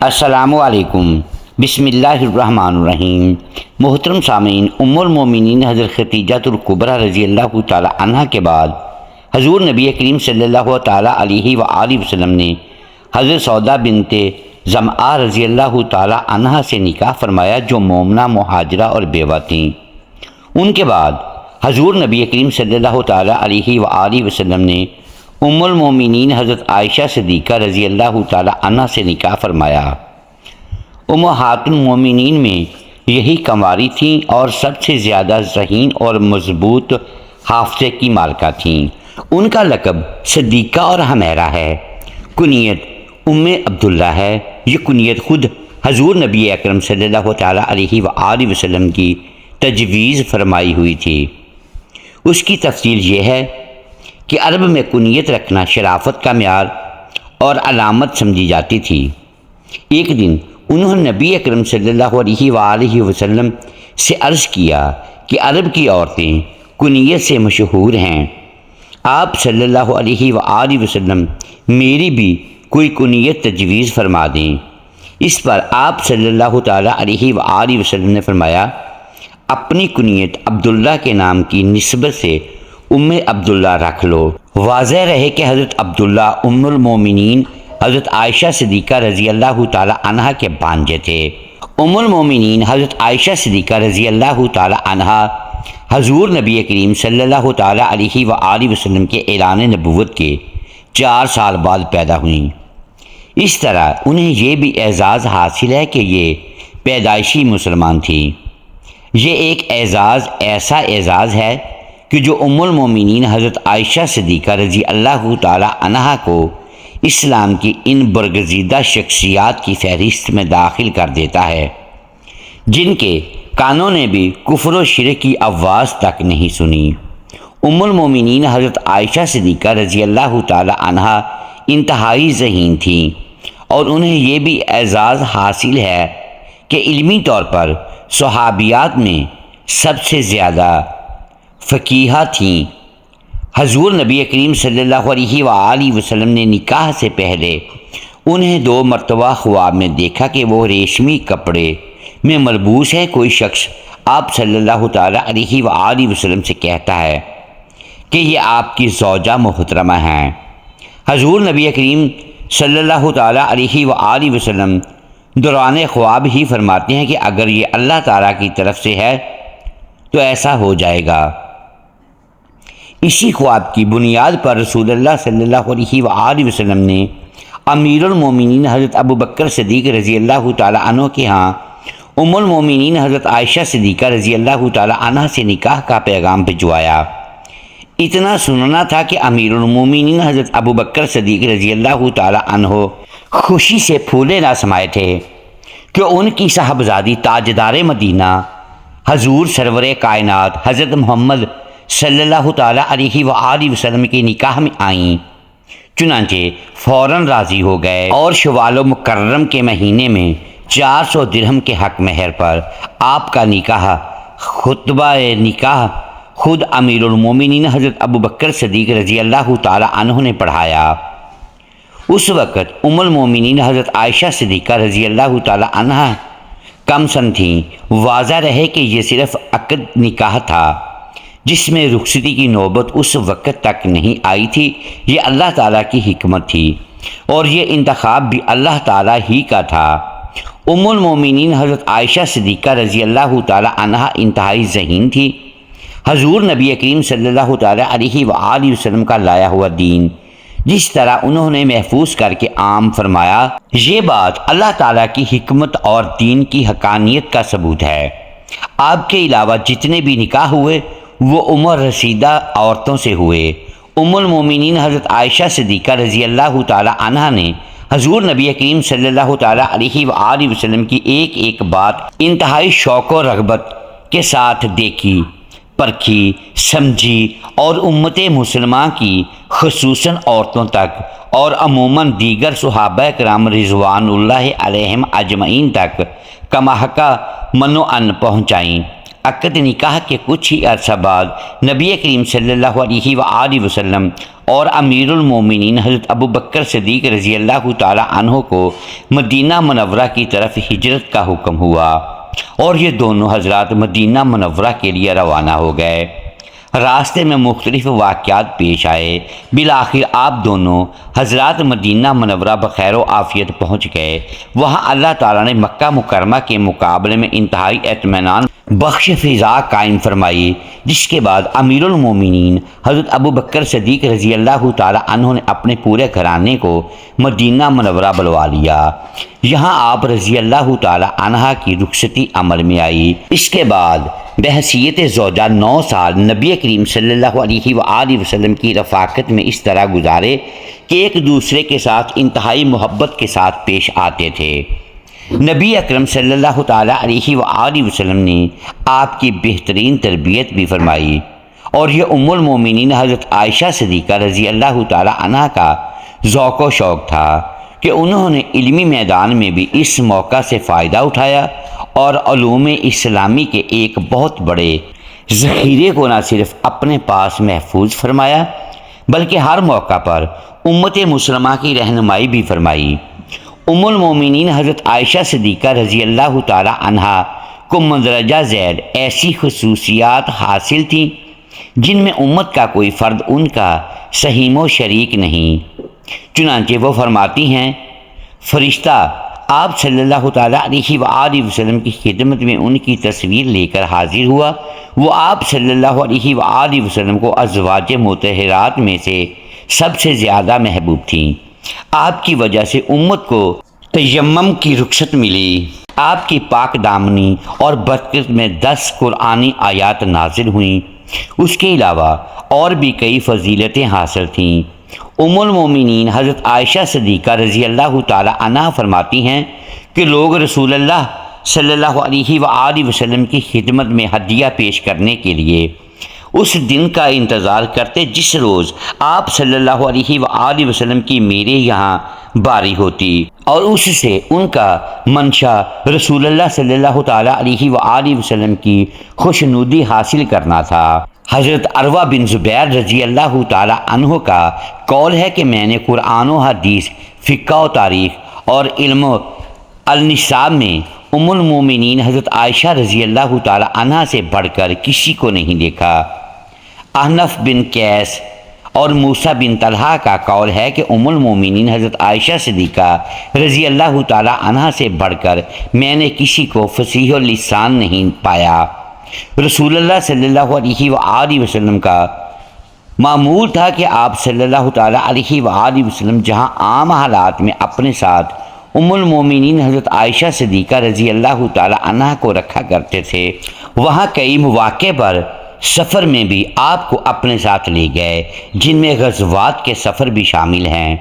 السلام علیکم۔ بسم اللہ الرحمن الرحیم۔ محترم سامعین، ام المومنین حضرت خدیجہ الکبریٰ رضی اللہ تعالی عنہ کے بعد حضور نبی کریم صلی اللہ تعالی علیہ وآلہ وسلم نے حضرت سودا بنت زمعہ رضی اللہ تعالی عنہ سے نکاح فرمایا، جو مومنہ مہاجرہ اور بیوہ تھیں۔ ان کے بعد حضور نبی کریم صلی اللہ تعالی علیہ وآلہ وسلم نے ام المومنین حضرت عائشہ صدیقہ رضی اللہ تعالی عنہ سے نکاح فرمایا۔ امہات المومنین میں یہی کنواری تھیں اور سب سے زیادہ ذہین اور مضبوط حافظے کی مالکہ تھیں۔ ان کا لقب صدیقہ اور حمیرہ ہے۔ کنیت ام عبداللہ ہے۔ یہ کنیت خود حضور نبی اکرم صلی اللہ تعالی علیہ وآلہ وسلم کی تجویز فرمائی ہوئی تھی۔ اس کی تفصیل یہ ہے کہ عرب میں کنیت رکھنا شرافت کا معیار اور علامت سمجھی جاتی تھی۔ ایک دن انہوں نے نبی اکرم صلی اللہ علیہ وآلہ وسلم سے عرض کیا کہ عرب کی عورتیں کنیت سے مشہور ہیں، آپ صلی اللہ علیہ وآلہ وسلم میری بھی کوئی کنیت تجویز فرما دیں۔ اس پر آپ صلی اللہ تعالی علیہ وآلہ وسلم نے فرمایا، اپنی کنیت عبداللہ کے نام کی نسبت سے ام عبداللہ رکھ لو۔ واضح رہے کہ حضرت عبداللہ ام المومنین حضرت عائشہ صدیقہ رضی اللہ تعالی عنہ کے بھانجے تھے۔ ام المومنین حضرت عائشہ صدیقہ رضی اللہ تعالی عنہ حضور نبی کریم صلی اللہ تعالی علیہ وآلہ وسلم کے اعلان نبوت کے 4 سال بعد پیدا ہوئیں۔ اس طرح انہیں یہ بھی اعزاز حاصل ہے کہ یہ پیدائشی مسلمان تھیں۔ یہ ایک اعزاز ایسا اعزاز ہے کہ جو ام المومنین حضرت عائشہ صدیقہ رضی اللہ تعالی عنہ کو اسلام کی ان برگزیدہ شخصیات کی فہرست میں داخل کر دیتا ہے جن کے کانوں نے بھی کفر و شرک کی آواز تک نہیں سنی۔ ام المومنین حضرت عائشہ صدیقہ رضی اللہ تعالی عنہ انتہائی ذہین تھیں اور انہیں یہ بھی اعزاز حاصل ہے کہ علمی طور پر صحابیات میں سب سے زیادہ فقیہہ تھیں۔ حضور نبی کریم صلی اللہ علیہ وآلہ وسلم نے نکاح سے پہلے انہیں 2 مرتبہ خواب میں دیکھا کہ وہ ریشمی کپڑے میں ملبوس ہے۔ کوئی شخص آپ صلی اللہ تعالی علیہ وآلہ وسلم سے کہتا ہے کہ یہ آپ کی زوجہ محترمہ ہیں۔ حضور نبی کریم صلی اللہ تعالی علیہ وآلہ وسلم دوران خواب ہی فرماتے ہیں کہ اگر یہ اللہ تعالیٰ کی طرف سے ہے تو ایسا ہو جائے گا۔ اسی خواب کی بنیاد پر رسول اللہ صلی اللہ علیہ وآلہ وسلم نے امیر المومنین حضرت ابوبکر صدیق رضی اللہ تعالی عنہ کے ہاں ام المومنین حضرت عائشہ صدیقہ رضی اللہ تعالی عنہ سے نکاح کا پیغام بھجوایا۔ اتنا سننا تھا کہ امیر المومنین حضرت ابوبکر صدیق رضی اللہ تعالی عنہ خوشی سے پھولے نہ سمائے تھے کہ ان کی صاحبزادی تاجدار مدینہ حضور سرور کائنات حضرت محمد صلی اللہ تعالی علیہ وآلہ وسلم کے نکاح میں آئیں۔ چنانچہ فوراً راضی ہو گئے اور شوال و مکرم کے مہینے میں 400 درہم کے حق مہر پر آپ کا نکاح خطبہ نکاح خود امیر المومنین حضرت ابوبکر صدیق رضی اللہ تعالی عنہ نے پڑھایا۔ اس وقت ام المومنین حضرت عائشہ صدیقہ رضی اللہ تعالی عنہ کم سن تھیں۔ واضح رہے کہ یہ صرف عقد نکاح تھا جس میں رخصتی کی نوبت اس وقت تک نہیں آئی تھی۔ یہ اللہ تعالیٰ کی حکمت تھی اور یہ انتخاب بھی اللہ تعالیٰ ہی کا تھا۔ ام المومنین حضرت عائشہ صدیقہ رضی اللہ تعالی عنہ انتہائی ذہین تھی۔ حضور نبی کریم صلی اللہ تعالی علیہ وآلہ وسلم کا لایا ہوا دین جس طرح انہوں نے محفوظ کر کے عام فرمایا، یہ بات اللہ تعالیٰ کی حکمت اور دین کی حقانیت کا ثبوت ہے۔ آپ کے علاوہ جتنے بھی نکاح ہوئے وہ عمر رسیدہ عورتوں سے ہوئے۔ ام المومنین حضرت عائشہ صدیقہ رضی اللہ تعالی عنہ نے حضور نبی کریم صلی اللہ تعالی علیہ وآلہ وسلم کی ایک ایک بات انتہائی شوق و رغبت کے ساتھ دیکھی، پرکھی، سمجھی اور امت مسلمہ کی خصوصاً عورتوں تک اور عموماً دیگر صحابہ کرام رضوان اللہ علیہم اجمعین تک کماحقہ من و ان پہنچائیں۔ عقد نکاح کے کچھ ہی عرصہ بعد نبی کریم صلی اللہ علیہ وآلہ وسلم اور امیر المومنین حضرت ابو بکر صدیق رضی اللہ تعالی عنہ کو مدینہ منورہ کی طرف ہجرت کا حکم ہوا اور یہ دونوں حضرات مدینہ منورہ کے لیے روانہ ہو گئے۔ راستے میں مختلف واقعات پیش آئے، بالآخر آپ دونوں حضرات مدینہ منورہ بخیر و عافیت پہنچ گئے۔ وہاں اللہ تعالیٰ نے مکہ مکرمہ کے مقابلے میں انتہائی اطمینان بخش فضا قائم فرمائی، جس کے بعد امیر المومنین حضرت ابو بکر صدیق رضی اللہ تعالی عنہ نے اپنے پورے گھرانے کو مدینہ منورہ بلوا لیا۔ یہاں آپ رضی اللہ تعالی عنہ کی رخصتی عمل میں آئی۔ اس کے بعد بحیثیت زوجہ 9 سال نبی کریم صلی اللہ علیہ وآلہ وسلم کی رفاقت میں اس طرح گزارے کہ ایک دوسرے کے ساتھ انتہائی محبت کے ساتھ پیش آتے تھے۔ نبی اکرم صلی اللہ تعالیٰ علیہ وآلہ وسلم نے آپ کی بہترین تربیت بھی فرمائی، اور یہ ام المومنین حضرت عائشہ صدیقہ رضی اللہ تعالیٰ عنہ کا ذوق و شوق تھا کہ انہوں نے علمی میدان میں بھی اس موقع سے فائدہ اٹھایا اور علوم اسلامی کے ایک بہت بڑے ذخیرے کو نہ صرف اپنے پاس محفوظ فرمایا بلکہ ہر موقع پر امت مسلمہ کی رہنمائی بھی فرمائی۔ ام المومنین حضرت عائشہ صدیقہ رضی اللہ تعالی عنہا کو مندرجہ ذیل ایسی خصوصیات حاصل تھیں جن میں امت کا کوئی فرد ان کا سہیم و شریک نہیں۔ چنانچہ وہ فرماتی ہیں، فرشتہ آپ صلی اللہ تعالیٰ علیہ وآلہ وسلم کی خدمت میں ان کی تصویر لے کر حاضر ہوا۔ وہ آپ صلی اللہ علیہ وآلہ وسلم کو ازواج مطہرات میں سے سب سے زیادہ محبوب تھیں۔ آپ کی وجہ سے امت کو تیمم کی رخصت ملی۔ آپ کی پاک دامنی اور برکت میں 10 قرآنی آیات نازل ہوئیں۔ اس کے علاوہ اور بھی کئی فضیلتیں حاصل تھیں۔ ام المومنین حضرت عائشہ صدیقہ رضی اللہ تعالی عنہ فرماتی ہیں کہ لوگ رسول اللہ صلی اللہ علیہ وآلہ وسلم کی خدمت میں ہدیہ پیش کرنے کے لیے اس دن کا انتظار کرتے جس روز آپ صلی اللہ علیہ وآلہ وسلم کی میرے یہاں باری ہوتی، اور اس سے ان کا منشا رسول اللہ صلی اللہ تعالیٰ علیہ وآلہ وسلم کی خوشنودی حاصل کرنا تھا۔ حضرت عروہ بن زبیر رضی اللہ تعالیٰ عنہ کا قول ہے کہ میں نے قرآن و حدیث، فقہ و تاریخ اور علم النساب میں ام المومنین حضرت عائشہ رضی اللہ تعالیٰ عنہ سے بڑھ کر کسی کو نہیں دیکھا۔ احنف بن قیس اور موسیٰ بن طلحہ کا قول ہے کہ ام المومنین حضرت عائشہ صدیقہ رضی اللہ تعالیٰ عنہ سے بڑھ کر میں نے کسی کو فصیح اللسان نہیں پایا۔ رسول اللہ صلی اللہ علیہ وآلہ وسلم کا معمول تھا کہ آپ صلی اللہ تعالیٰ علیہ وآلہ وسلم جہاں عام حالات میں اپنے ساتھ ام المومنین حضرت عائشہ صدیقہ رضی اللہ تعالیٰ عنہ کو رکھا کرتے تھے، وہاں کئی مواقع پر سفر میں بھی آپ کو اپنے ساتھ لے گئے، جن میں غزوات کے سفر بھی شامل ہیں۔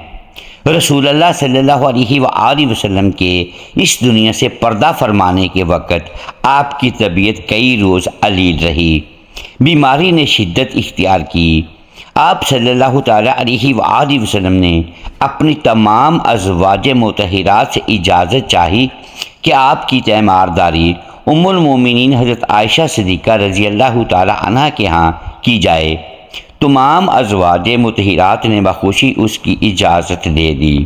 رسول اللہ صلی اللہ علیہ وآلہ وسلم کے اس دنیا سے پردہ فرمانے کے وقت آپ کی طبیعت کئی روز علیل رہی، بیماری نے شدت اختیار کی۔ آپ صلی اللہ تعالیٰ علیہ وآلہ وسلم نے اپنی تمام ازواج مطہرات سے اجازت چاہی کہ آپ کی تیمارداری ام المومنین حضرت عائشہ صدیقہ رضی اللہ تعالیٰ عنہ کے ہاں کی جائے۔ تمام ازواج مطہرات نے بخوشی اس کی اجازت دے دی۔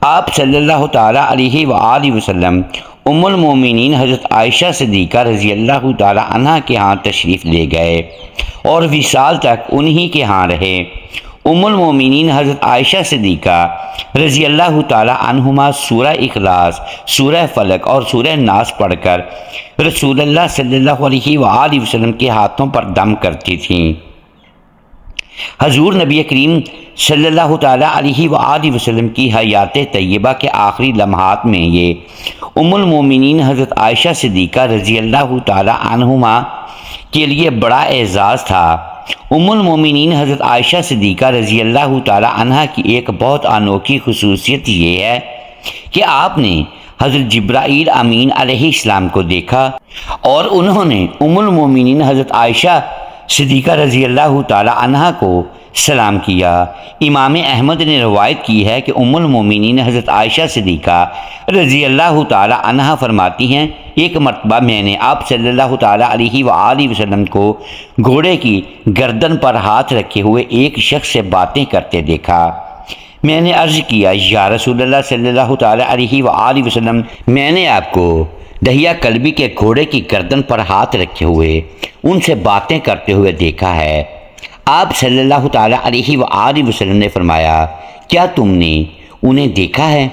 آپ صلی اللہ تعالیٰ علیہ وآلہ وسلم ام المومنین حضرت عائشہ صدیقہ رضی اللہ تعالیٰ عنہ کے ہاں تشریف لے گئے اور وصال تک انہی کے ہاں رہے۔ ام المومنین حضرت عائشہ صدیقہ رضی اللہ تعالیٰ عنہما سورہ اخلاص، سورہ فلق اور سورہ ناس پڑھ کر رسول اللہ صلی اللہ علیہ وآلہ وسلم کے ہاتھوں پر دم کرتی تھیں۔ حضور نبی کریم صلی اللہ تعالیٰ علیہ وآلہ وسلم کی حیات طیبہ کے آخری لمحات میں یہ ام المومنین حضرت عائشہ صدیقہ رضی اللہ تعالیٰ عنہما کے لیے بڑا اعزاز تھا۔ ام المومنین حضرت عائشہ صدیقہ رضی اللہ تعالیٰ عنہ کی ایک بہت انوکھی خصوصیت یہ ہے کہ آپ نے حضرت جبرائیل امین علیہ السلام کو دیکھا اور انہوں نے ام المومنین حضرت عائشہ صدیقہ رضی اللہ تعالی عنہا کو سلام کیا۔ امام احمد نے روایت کی ہے کہ ام المومنین حضرت عائشہ صدیقہ رضی اللہ تعالی عنہا فرماتی ہیں، ایک مرتبہ میں نے آپ صلی اللہ تعالی علیہ وآلہ وسلم کو گھوڑے کی گردن پر ہاتھ رکھے ہوئے ایک شخص سے باتیں کرتے دیکھا۔ میں نے عرض کیا، یا رسول اللہ صلی اللہ تعالی علیہ وآلہ وسلم، میں نے آپ کو دہیہ کلبی کے گھوڑے کی گردن پر ہاتھ رکھے ہوئے ان سے باتیں کرتے ہوئے دیکھا ہے۔ آپ صلی اللہ تعالی علیہ وآلہ وسلم نے فرمایا، کیا تم نے انہیں دیکھا ہے؟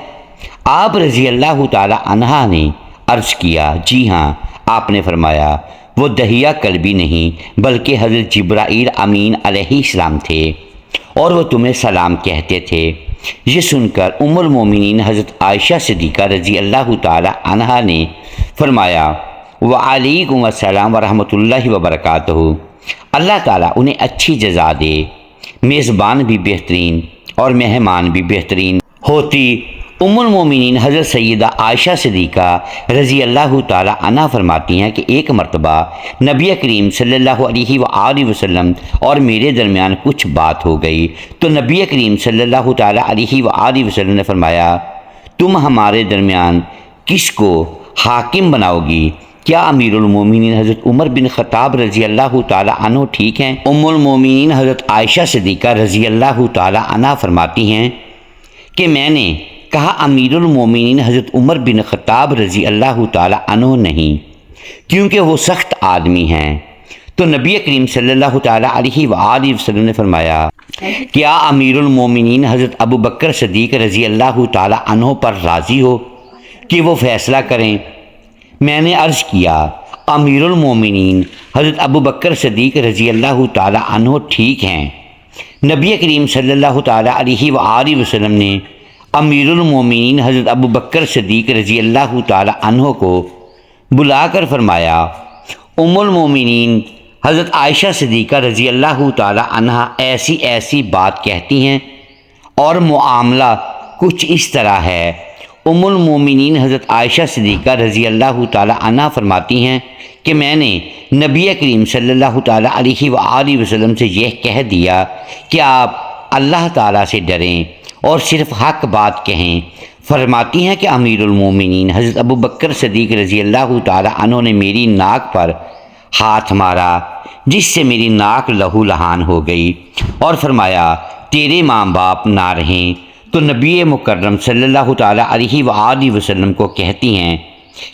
آپ رضی اللہ تعالی عنہ نے عرض کیا، جی ہاں۔ آپ نے فرمایا، وہ دہیہ کلبی نہیں بلکہ حضرت جبرائیل امین علیہ السلام تھے اور وہ تمہیں سلام کہتے تھے۔ یہ سن کر ام المومنین حضرت عائشہ صدیقہ رضی اللہ تعالی عنہا نے فرمایا، وعلیکم السلام ورحمۃ اللہ وبرکاتہ، اللہ تعالیٰ انہیں اچھی جزا دے۔ میزبان بھی بہترین اور مہمان بھی بہترین ہوتی۔ ام المومنین حضرت سیدہ عائشہ صدیقہ رضی اللہ تعالی عنہ فرماتی ہیں کہ ایک مرتبہ نبی کریم صلی اللہ علیہ وآلہ وسلم اور میرے درمیان کچھ بات ہو گئی تو نبی کریم صلی اللہ تعالی علیہ وآلہ وسلم نے فرمایا، تم ہمارے درمیان کس کو حاکم بناؤ گی؟ کیا امیر المومنین حضرت عمر بن خطاب رضی اللہ تعالی عنہ ٹھیک ہیں؟ ام المومنین حضرت عائشہ صدیقہ رضی اللہ تعالی عنہ فرماتی ہیں کہ میں نے کہا، امیر المومنین حضرت عمر بن خطاب رضی اللہ تعالی عنہ نہیں، کیونکہ وہ سخت آدمی ہیں۔ تو نبی کریم صلی اللہ تعالی علیہ وآلہ وسلم نے فرمایا، کیا امیر المومنین حضرت ابو بکر صدیق رضی اللہ تعالی عنہ پر راضی ہو کہ وہ فیصلہ کریں؟ میں نے عرض کیا، امیر المومنین حضرت ابو بکر صدیق رضی اللہ تعالی عنہ ٹھیک ہیں۔ نبی کریم صلی اللہ تعالی علیہ وآلہ وسلم نے امیر المومنین حضرت ابو بکر صدیق رضی اللہ تعالی عنہ کو بلا کر فرمایا، ام المومنین حضرت عائشہ صدیقہ رضی اللہ تعالی عنہ ایسی ایسی بات کہتی ہیں اور معاملہ کچھ اس طرح ہے۔ ام المومنین حضرت عائشہ صدیقہ رضی اللہ تعالی عنہ فرماتی ہیں کہ میں نے نبی کریم صلی اللہ تعالی علیہ وآلہ وسلم سے یہ کہہ دیا کہ آپ اللہ تعالیٰ سے ڈریں اور صرف حق بات کہیں۔ فرماتی ہیں کہ امیر المومنین حضرت ابو بکر صدیق رضی اللہ تعالی عنہ نے میری ناک پر ہاتھ مارا جس سے میری ناک لہو لہان ہو گئی اور فرمایا، تیرے ماں باپ نہ رہیں۔ تو نبی مکرم صلی اللہ تعالی علیہ وآلہ وسلم کو کہتی ہیں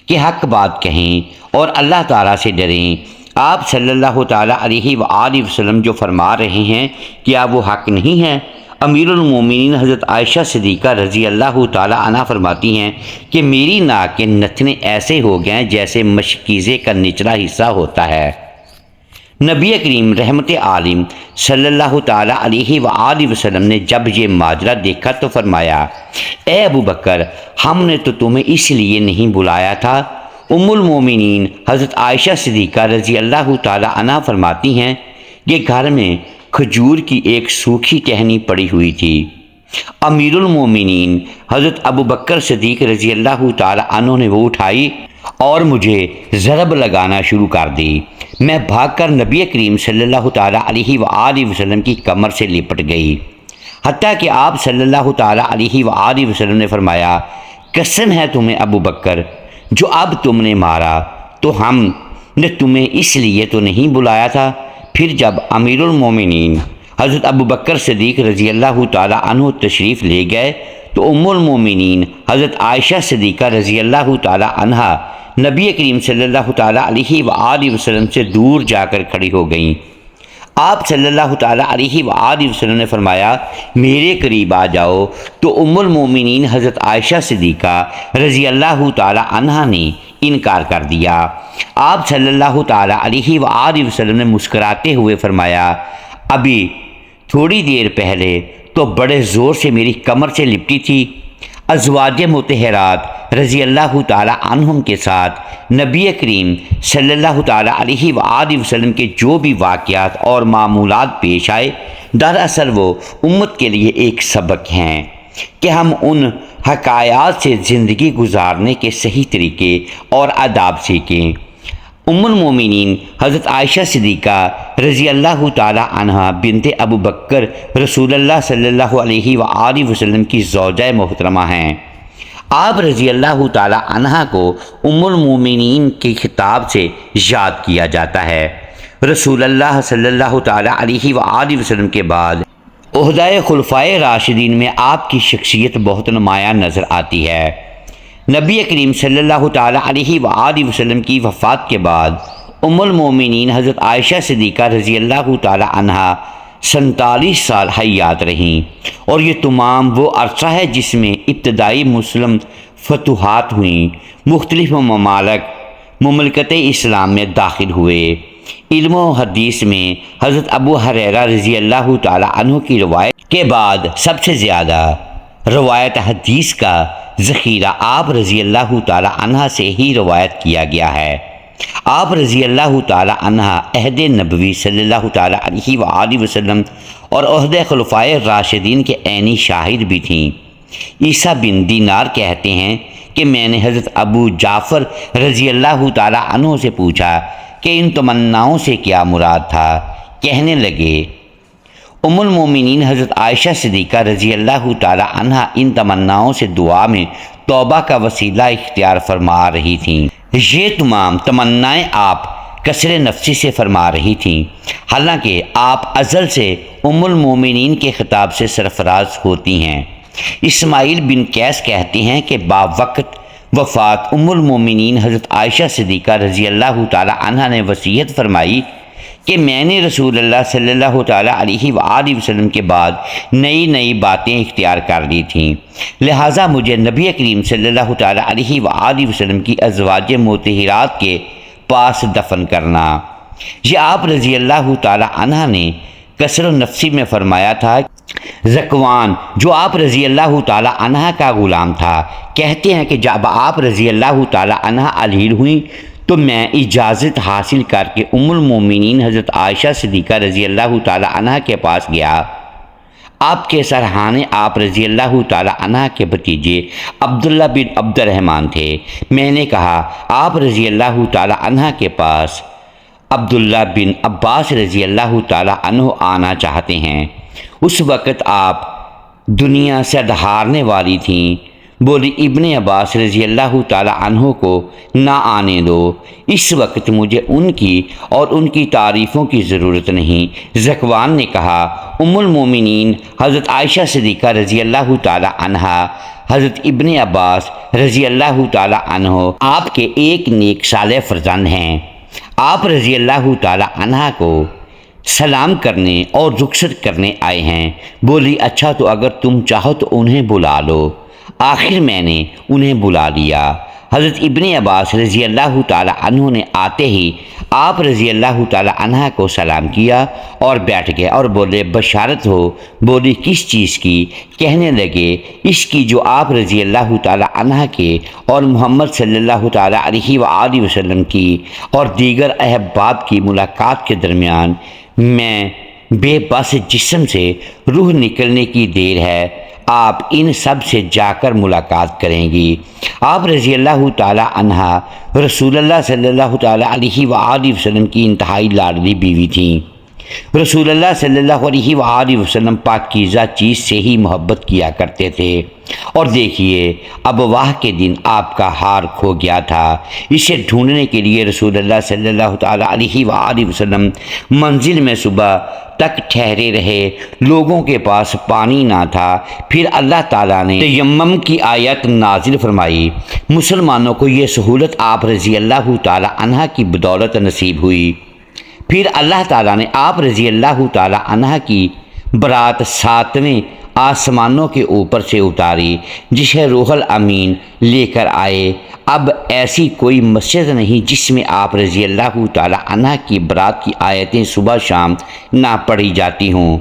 کہ حق بات کہیں اور اللہ تعالیٰ سے ڈریں۔ آپ صلی اللہ تعالی علیہ وآلہ وسلم جو فرما رہے ہیں کیا وہ حق نہیں ہے؟ امیر المومنین حضرت عائشہ صدیقہ رضی اللہ تعالی عنہ فرماتی ہیں کہ میری ناک کے نتنے ایسے ہو گئے جیسے مشکیزے کا نچلا حصہ ہوتا ہے۔ نبی کریم رحمت عالم صلی اللہ تعالی علیہ وآلہ وسلم نے جب یہ ماجرا دیکھا تو فرمایا، اے ابو بکر، ہم نے تو تمہیں اس لیے نہیں بلایا تھا۔ ام المومنین حضرت عائشہ صدیقہ رضی اللہ تعالی عنہ فرماتی ہیں کہ گھر میں کھجور کی ایک سوکھی ٹہنی پڑی ہوئی تھی۔ امیر المومنین حضرت ابو بکر صدیق رضی اللہ تعالی عنہ نے وہ اٹھائی اور مجھے ضرب لگانا شروع کر دی۔ میں بھاگ کر نبی کریم صلی اللہ تعالی علیہ وآلہ وسلم کی کمر سے لپٹ گئی، حتیٰ کہ آپ صلی اللہ تعالی علیہ وآلہ وسلم نے فرمایا، قسم ہے تمہیں ابو بکر، جو اب تم نے مارا تو ہم نے تمہیں اس لیے تو نہیں بلایا تھا۔ پھر جب امیر المومنین حضرت ابو بکر صدیق رضی اللہ تعالی عنہ تشریف لے گئے تو ام المومنین حضرت عائشہ صدیقہ رضی اللہ تعالی عنہ نبی کریم صلی اللہ تعالی علیہ وآلہ وسلم سے دور جا کر کھڑی ہو گئیں۔ آپ صلی اللہ تعالی علیہ وآلہ وسلم نے فرمایا، میرے قریب آ جاؤ۔ تو ام المومنین حضرت عائشہ صدیقہ رضی اللہ تعالی عنہ نے انکار کر دیا۔ آپ صلی اللہ تعالی علیہ وآلہ وسلم نے مسکراتے ہوئے فرمایا، ابھی تھوڑی دیر پہلے تو بڑے زور سے میری کمر سے لپٹی تھی۔ ازواج مطہرات رضی اللہ تعالی عنہم کے ساتھ نبی کریم صلی اللہ تعالی علیہ وآلہ وسلم کے جو بھی واقعات اور معمولات پیش آئے، دراصل وہ امت کے لیے ایک سبق ہیں کہ ہم ان حکایات سے زندگی گزارنے کے صحیح طریقے اور آداب سیکھیں۔ ام المومنین حضرت عائشہ صدیقہ رضی اللہ تعالی عنہا بنت ابو بکر رسول اللہ صلی اللہ علیہ وآلہ وسلم کی زوجہ محترمہ ہیں۔ آپ رضی اللہ تعالی عنہا کو ام المومنین کے خطاب سے یاد کیا جاتا ہے۔ رسول اللہ صلی اللہ تعالی علیہ وآلہ وسلم کے بعد عہدہ خلفائے راشدین میں آپ کی شخصیت بہت نمایاں نظر آتی ہے۔ نبی کریم صلی اللہ تعالی علیہ وآلہ وسلم کی وفات کے بعد ام المومنین حضرت عائشہ صدیقہ رضی اللہ تعالی عنہا 47 سال حیات رہیں، اور یہ تمام وہ عرصہ ہے جس میں ابتدائی مسلم فتوحات ہوئیں، مختلف مملکت اسلام میں داخل ہوئے۔ علم و حدیث میں حضرت ابو ہریرہ رضی اللہ تعالی عنہ کی روایت کے بعد سب سے زیادہ روایت حدیث کا ذخیرہ آپ رضی اللہ تعالی عنہ سے ہی روایت کیا گیا ہے۔ آپ رضی اللہ تعالی عنہ عہد نبوی صلی اللہ تعالی علیہ وآلہ وسلم اور عہد خلفائے راشدین کے عینی شاہد بھی تھیں۔ عیسیٰ بن دینار کہتے ہیں کہ میں نے حضرت ابو جعفر رضی اللہ تعالی عنہ سے پوچھا کہ ان تمناؤں سے کیا مراد تھا؟ کہنے لگے ام المومنین حضرت عائشہ صدیقہ رضی اللہ تعالی عنہ ان تمناؤں سے دعا میں توبہ کا وسیلہ اختیار فرما رہی تھیں۔ یہ تمام تمنائیں آپ کثر نفسی سے فرما رہی تھیں، حالانکہ آپ ازل سے ام المومنین کے خطاب سے سرفراز ہوتی ہیں۔ اسماعیل بن قیس کہتے ہیں کہ باوقت وفات ام المومنین حضرت عائشہ صدیقہ رضی اللہ تعالی عنہ نے وصیت فرمائی کہ میں نے رسول اللہ صلی اللہ تعالی علیہ وآلہ وسلم کے بعد نئی باتیں اختیار کر لی تھیں، لہٰذا مجھے نبی کریم صلی اللہ تعالی علیہ وآلہ وسلم کی ازواج مطہرات کے پاس دفن کرنا۔ یہ آپ رضی اللہ تعالی عنہ نے کثر نفسی میں فرمایا تھا۔ ذکوان جو آپ رضی اللہ تعالی عنہ کا غلام تھا کہتے ہیں کہ جب آپ رضی اللہ تعالی عنہ علیل ہوئیں تو میں اجازت حاصل کر کے ام المومنین حضرت عائشہ صدیقہ رضی اللہ تعالی عنہ کے پاس گیا۔ آپ کے سرحانے آپ رضی اللہ تعالی عنہ کے بھتیجے عبداللہ بن عبد الرحمن تھے۔ میں نے کہا آپ رضی اللہ تعالی عنہ کے پاس عبداللہ بن عباس رضی اللہ تعالی عنہ آنا چاہتے ہیں۔ اس وقت آپ دنیا سے دھارنے والی تھیں۔ بولی ابن عباس رضی اللہ تعالی عنہ کو نہ آنے دو، اس وقت مجھے ان کی اور ان کی تعریفوں کی ضرورت نہیں۔ ذکوان نے کہا ام المومنین حضرت عائشہ صدیقہ رضی اللہ تعالی عنہ حضرت ابن عباس رضی اللہ تعالی عنہ آپ کے ایک نیک صالح فرزند ہیں۔ آپ رضی اللہ تعالی عنہ کو سلام کرنے اور رخصت کرنے آئے ہیں۔ بولی اچھا تو اگر تم چاہو تو انہیں بلا لو۔ آخر میں نے انہیں بلا لیا۔ حضرت ابن عباس رضی اللہ تعالی عنہ نے آتے ہی آپ رضی اللہ تعالی عنہ کو سلام کیا اور بیٹھ گئے اور بولے بشارت ہو۔ بولی کس چیز کی؟ کہنے لگے اس کی جو آپ رضی اللہ تعالی عنہ کے اور محمد صلی اللہ تعالی علیہ وآلہ وسلم کی اور دیگر احباب کی ملاقات کے درمیان میں بے بس جسم سے روح نکلنے کی دیر ہے، آپ ان سب سے جا کر ملاقات کریں گی۔ آپ رضی اللہ تعالی عنہ رسول اللہ صلی اللہ تعالی علیہ وآلہ وسلم کی انتہائی لاڈلی بیوی تھیں۔ رسول اللہ صلی اللہ علیہ وآلہ وسلم پاکیزہ چیز سے ہی محبت کیا کرتے تھے، اور دیکھیے ابواہ کے دن آپ کا ہار کھو گیا تھا۔ اسے ڈھونڈنے کے لیے رسول اللہ صلی اللہ تعالی علیہ وآلہ وسلم منزل میں صبح تک ٹھہرے رہے، لوگوں کے پاس پانی نہ تھا۔ پھر اللہ تعالیٰ نے تیمم کی آیت نازل فرمائی۔ مسلمانوں کو یہ سہولت آپ رضی اللہ تعالی عنہ کی بدولت نصیب ہوئی۔ پھر اللہ تعالیٰ نے آپ رضی اللہ تعالی عنہ کی برات 7ویں آسمانوں کے اوپر سے اتاری، جسے روح الامین لے کر آئے۔ اب ایسی کوئی مسجد نہیں جس میں آپ رضی اللہ تعالی عنہ کی برات کی آیتیں صبح شام نہ پڑھی جاتی ہوں۔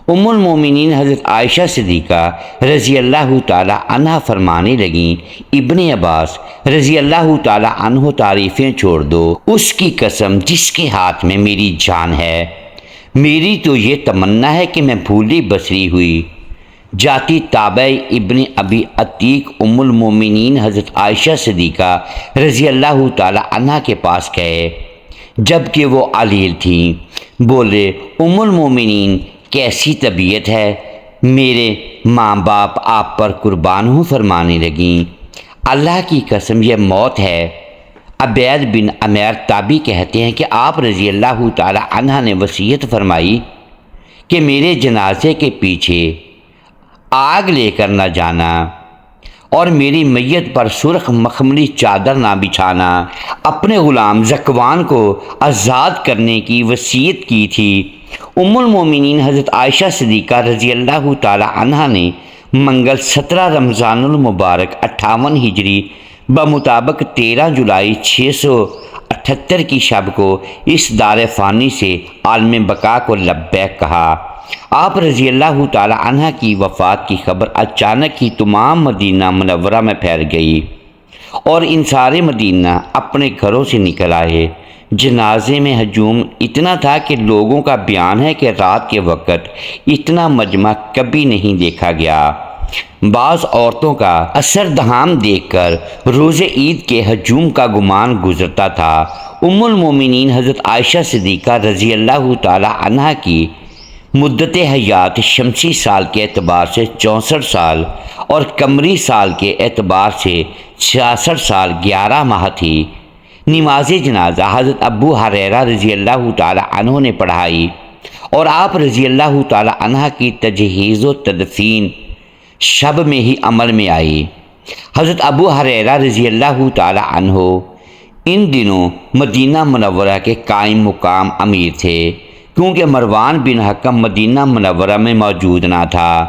ام المومنین حضرت عائشہ صدیقہ رضی اللہ تعالی عنہ فرمانے لگیں ابن عباس رضی اللہ تعالی عنہ تعریفیں چھوڑ دو، اس کی قسم جس کے ہاتھ میں میری جان ہے، میری تو یہ تمنا ہے کہ میں بھولی بسری ہوئی جاتی تابع ابن ابی عتیق ام المومنین حضرت عائشہ صدیقہ رضی اللہ تعالی عنہ کے پاس گئے جب کہ وہ علیل تھیں۔ بولے، ام المومنین کیسی طبیعت ہے؟ میرے ماں باپ آپ پر قربان ہوں فرمانے لگیں۔ اللہ کی قسم یہ موت ہے۔ عبید بن عمیر تابعی کہتے ہیں کہ آپ رضی اللہ تعالی عنہ نے وصیت فرمائی کہ میرے جنازے کے پیچھے آگ لے کر نہ جانا اور میری میت پر سرخ مخملی چادر نہ بچھانا۔ اپنے غلام ذکوان کو آزاد کرنے کی وصیت کی تھی۔ ام المومنین حضرت عائشہ صدیقہ رضی اللہ تعالی عنہ نے منگل 17 رمضان المبارک 58 ہجری بمطابق 13 جولائی 678 کی شب کو اس دار فانی سے عالم بقا کو لبیک کہا۔ آپ رضی اللہ تعالی عنہ کی وفات کی خبر اچانک ہی تمام مدینہ منورہ میں پھیل گئی اور انصار مدینہ اپنے گھروں سے نکل آئے۔ جنازے میں ہجوم اتنا تھا کہ لوگوں کا بیان ہے کہ رات کے وقت اتنا مجمع کبھی نہیں دیکھا گیا۔ بعض عورتوں کا اثر دہام دیکھ کر روز عید کے ہجوم کا گمان گزرتا تھا۔ ام المومنین حضرت عائشہ صدیقہ رضی اللہ تعالی عنہ کی مدت حیات شمسی سال کے اعتبار سے 64 سال اور قمری سال کے اعتبار سے 66 سال 11 ماہ تھی۔ نماز جنازہ حضرت ابو ہریرہ رضی اللہ تعالی عنہ نے پڑھائی اور آپ رضی اللہ تعالی عنہ کی تجہیز و تدفین شب میں ہی عمل میں آئی۔ حضرت ابو ہریرہ رضی اللہ تعالی عنہ ان دنوں مدینہ منورہ کے قائم مقام امیر تھے، کیونکہ مروان بن حکم مدینہ منورہ میں موجود نہ تھا۔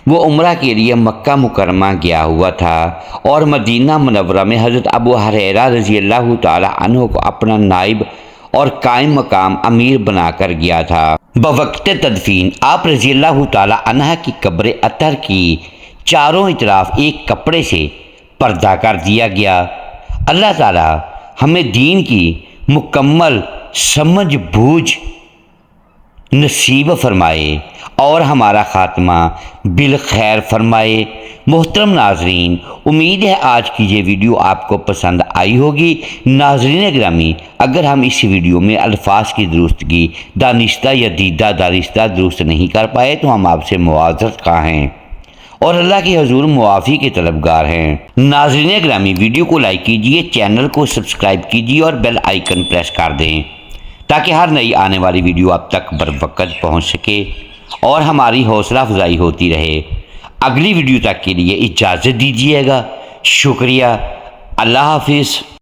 وہ عمرہ کے لیے مکہ مکرمہ گیا ہوا تھا اور مدینہ منورہ میں حضرت ابو ہریرہ رضی اللہ تعالی عنہ کو اپنا نائب اور قائم مقام امیر بنا کر گیا تھا۔ بوقت تدفین آپ رضی اللہ تعالی عنہ کی قبر اطہر کی چاروں اطراف ایک کپڑے سے پردہ کر دیا گیا۔ اللہ تعالی ہمیں دین کی مکمل سمجھ بوجھ نصیب فرمائے اور ہمارا خاتمہ بالخیر فرمائے۔ محترم ناظرین، امید ہے آج کی یہ ویڈیو آپ کو پسند آئی ہوگی۔ ناظرین گرامی، اگر ہم اس ویڈیو میں الفاظ کی درستگی دانستہ یا دیدہ دانستہ درست نہیں کر پائے تو ہم آپ سے معذرت خواہ ہیں اور اللہ کے حضور معافی کے طلبگار ہیں۔ ناظرین گرامی، ویڈیو کو لائک کیجئے، چینل کو سبسکرائب کیجئے اور بیل آئیکن پریس کر دیں تاکہ ہر نئی آنے والی ویڈیو آپ تک بروقت پہنچ سکے اور ہماری حوصلہ افزائی ہوتی رہے۔ اگلی ویڈیو تک کے لیے اجازت دیجیے گا۔ شکریہ۔ اللہ حافظ۔